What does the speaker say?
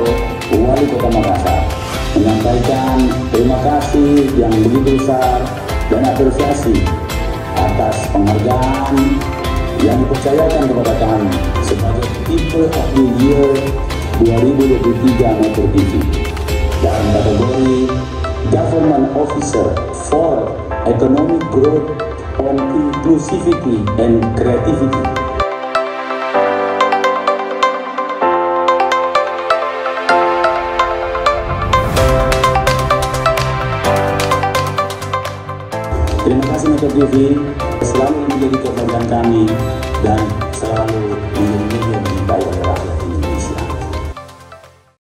Sugiarto, Wali Kota Makassar, menyampaikan terima kasih yang begitu besar dan apresiasi atas penghargaan yang dipercayakan kepada kami sebagai People of the Year 2023 Metro TV dalam kategori Government Officer for Economic Growth on Inclusivity and Creativity. Terima kasih Metro TV selalu menjadi kebanggaan kami dan selalu